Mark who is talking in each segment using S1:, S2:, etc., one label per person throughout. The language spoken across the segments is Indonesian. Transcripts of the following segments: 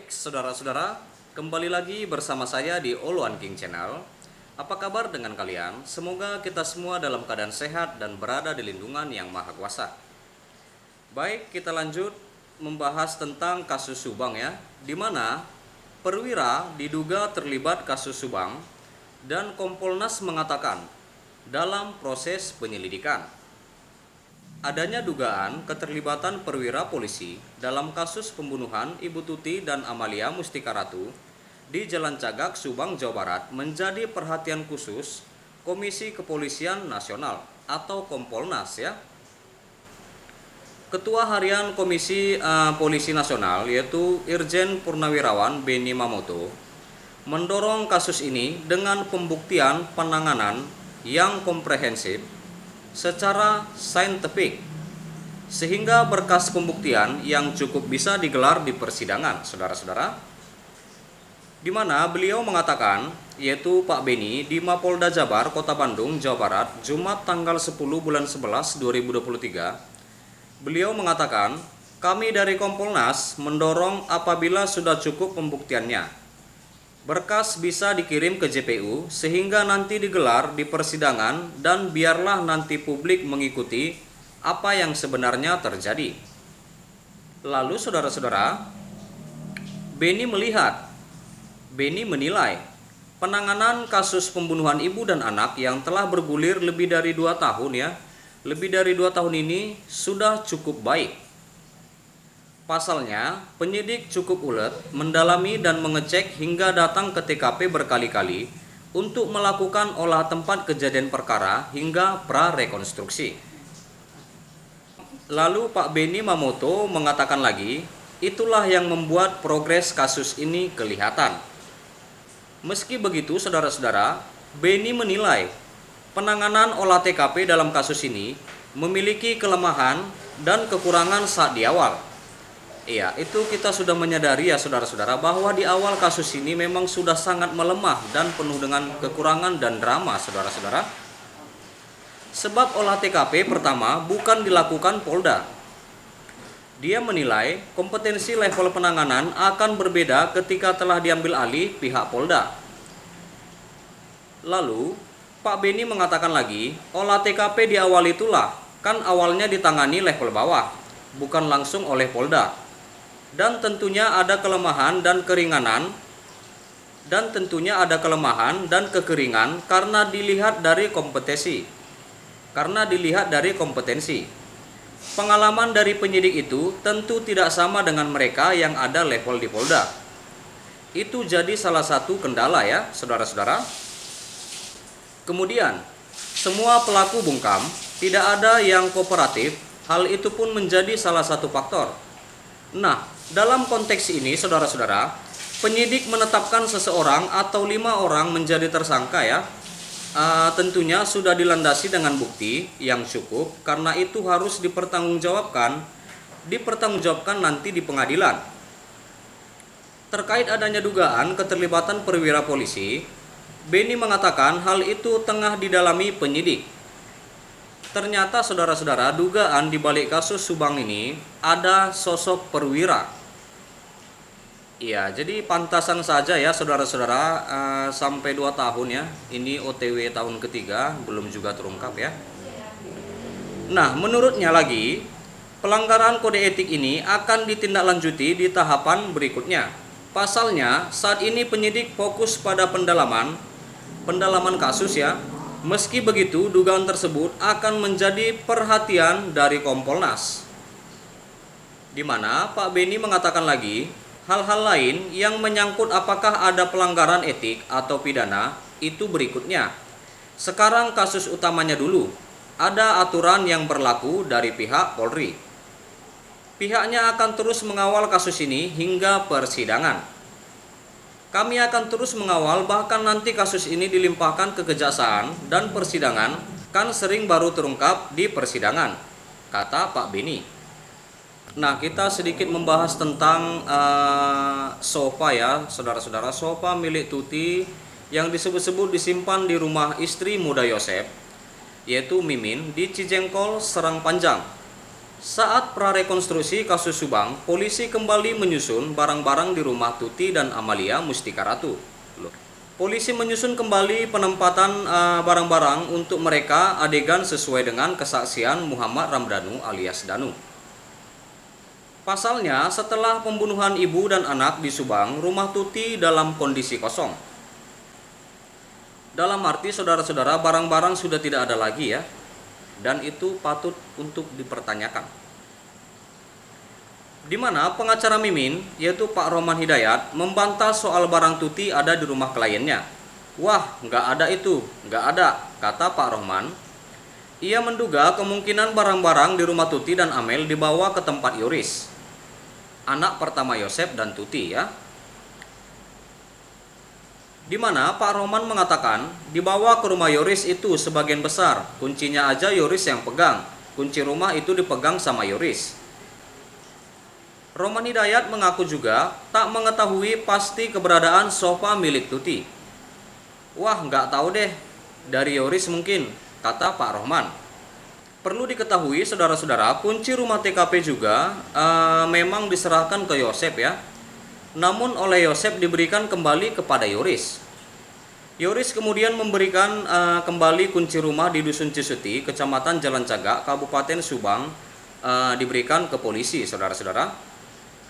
S1: Baik, saudara-saudara, kembali lagi bersama saya di All One King Channel. Apa kabar dengan kalian? Semoga kita semua dalam keadaan sehat dan berada di lindungan Yang Maha Kuasa. Baik, kita lanjut membahas tentang kasus Subang ya, di mana perwira diduga terlibat kasus Subang dan Kompolnas mengatakan dalam proses penyelidikan adanya dugaan keterlibatan perwira polisi dalam kasus pembunuhan Ibu Tuti dan Amalia Mustika Ratu di Jalan Cagak, Subang, Jawa Barat menjadi perhatian khusus Komisi Kepolisian Nasional atau Kompolnas ya. Ketua Harian Komisi Polisi Nasional yaitu Irjen Purnawirawan Benny Mamoto mendorong kasus ini dengan pembuktian penanganan yang komprehensif secara saintifik sehingga berkas pembuktian yang cukup bisa digelar di persidangan, saudara-saudara. Di mana beliau mengatakan, yaitu Pak Benny di Mapolda Jabar, Kota Bandung, Jawa Barat, Jumat tanggal 10 bulan 11 2023. Beliau mengatakan, kami dari Kompolnas mendorong apabila sudah cukup pembuktiannya, berkas bisa dikirim ke JPU sehingga nanti digelar di persidangan dan biarlah nanti publik mengikuti apa yang sebenarnya terjadi. Lalu saudara-saudara, Benny menilai penanganan kasus pembunuhan ibu dan anak yang telah bergulir lebih dari 2 tahun ya. Lebih dari 2 tahun ini sudah cukup baik. Pasalnya, penyidik cukup ulet, mendalami dan mengecek hingga datang ke TKP berkali-kali untuk melakukan olah tempat kejadian perkara hingga prarekonstruksi. Lalu Pak Benny Mamoto mengatakan lagi, itulah yang membuat progres kasus ini kelihatan. Meski begitu, saudara-saudara, Benny menilai penanganan olah TKP dalam kasus ini memiliki kelemahan dan kekurangan saat di awal. Iya, itu kita sudah menyadari ya saudara-saudara bahwa di awal kasus ini memang sudah sangat melemah dan penuh dengan kekurangan dan drama saudara-saudara. Sebab olah TKP pertama bukan dilakukan Polda. Dia menilai kompetensi level penanganan akan berbeda ketika telah diambil alih pihak Polda. Lalu, Pak Benny mengatakan lagi, olah TKP di awal itulah kan awalnya ditangani level bawah, bukan langsung oleh Polda. Dan tentunya ada kelemahan dan keringanan karena dilihat dari kompetensi. Pengalaman dari penyidik itu tentu tidak sama dengan mereka yang ada level di Polda. Itu jadi salah satu kendala ya, saudara-saudara. Kemudian, semua pelaku bungkam tidak ada yang kooperatif, hal itu pun menjadi salah satu faktor. Nah, dalam konteks ini saudara-saudara, penyidik menetapkan seseorang atau 5 orang menjadi tersangka ya. Tentunya sudah dilandasi dengan bukti yang cukup, karena itu harus dipertanggungjawabkan nanti di pengadilan. Terkait adanya dugaan keterlibatan perwira polisi, Benny mengatakan hal itu tengah didalami penyidik. Ternyata saudara-saudara, dugaan di balik kasus Subang ini ada sosok perwira. Iya, jadi pantasan saja ya saudara-saudara, sampai 2 tahun ya. Ini OTW tahun ketiga belum juga terungkap ya. Nah, menurutnya lagi, pelanggaran kode etik ini akan ditindaklanjuti di tahapan berikutnya. Pasalnya, saat ini penyidik fokus pada pendalaman kasus ya. Meski begitu, dugaan tersebut akan menjadi perhatian dari Kompolnas. Di mana Pak Benny mengatakan lagi, hal-hal lain yang menyangkut apakah ada pelanggaran etik atau pidana itu berikutnya. Sekarang kasus utamanya dulu. Ada aturan yang berlaku dari pihak Polri. Pihaknya akan terus mengawal kasus ini hingga persidangan. Kami akan terus mengawal bahkan nanti kasus ini dilimpahkan ke kejaksaan dan persidangan kan sering baru terungkap di persidangan, kata Pak Benny. Nah, kita sedikit membahas tentang sofa ya, saudara-saudara. Sofa milik Tuti yang disebut-sebut disimpan di rumah istri muda Yosep, yaitu Mimin di Cijengkol, Serang Panjang. Saat prarekonstruksi kasus Subang, polisi kembali menyusun barang-barang di rumah Tuti dan Amalia Mustika Ratu. Polisi menyusun kembali penempatan barang-barang untuk mereka adegan sesuai dengan kesaksian Muhammad Ramdhanu alias Danu. Pasalnya, setelah pembunuhan ibu dan anak di Subang, rumah Tuti dalam kondisi kosong. Dalam arti saudara-saudara, barang-barang sudah tidak ada lagi ya. Dan itu patut untuk dipertanyakan. Di mana pengacara Mimin, yaitu Pak Roman Hidayat, membantah soal barang Tuti ada di rumah kliennya. Wah, nggak ada itu, nggak ada, kata Pak Roman. Ia menduga kemungkinan barang-barang di rumah Tuti dan Amel dibawa ke tempat Yoris, anak pertama Yosep dan Tuti ya. Di mana Pak Roman mengatakan dibawa ke rumah Yoris itu sebagian besar, kuncinya aja Yoris yang pegang, kunci rumah itu dipegang sama Yoris. Roman Hidayat mengaku juga tak mengetahui pasti keberadaan sofa milik Tuti. Wah, nggak tahu deh, dari Yoris mungkin, kata Pak Roman. Perlu diketahui saudara-saudara, kunci rumah TKP juga memang diserahkan ke Yosep ya. Namun oleh Yosep diberikan kembali kepada Yoris. Yoris kemudian memberikan kembali kunci rumah di Dusun Cisuti, Kecamatan Jalan Cagak, Kabupaten Subang, diberikan ke polisi, saudara-saudara.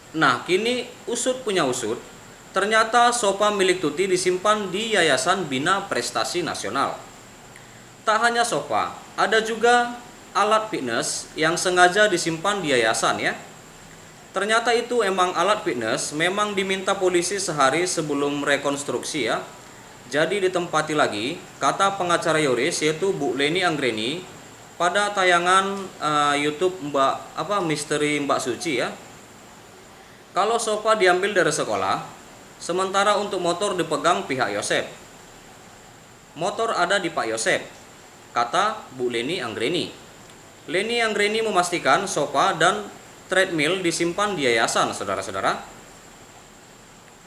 S1: Nah, kini usut punya usut, ternyata sofa milik Tuti disimpan di Yayasan Bina Prestasi Nasional. Tak hanya sofa, ada juga alat fitness yang sengaja disimpan di yayasan ya. Ternyata itu emang alat fitness, memang diminta polisi sehari sebelum rekonstruksi ya. Jadi ditempati lagi, kata pengacara Yoris yaitu Bu Leni Anggreni pada tayangan YouTube Misteri Mbak Suci ya. Kalau sofa diambil dari sekolah, sementara untuk motor dipegang pihak Yosep. Motor ada di Pak Yosep, kata Bu Leni Anggreni. Leni Anggreni memastikan sofa dan treadmill disimpan di yayasan, saudara-saudara.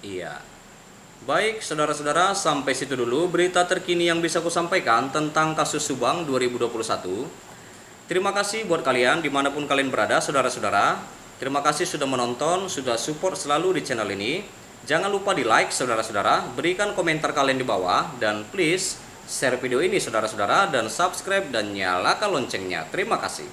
S1: Iya. Baik, saudara-saudara, sampai situ dulu berita terkini yang bisa kusampaikan tentang kasus Subang 2021. Terima kasih buat kalian dimanapun kalian berada, saudara-saudara. Terima kasih sudah menonton, sudah support selalu di channel ini. Jangan lupa di like, saudara-saudara, berikan komentar kalian di bawah, dan please share video ini, saudara-saudara, dan subscribe dan nyalakan loncengnya. Terima kasih.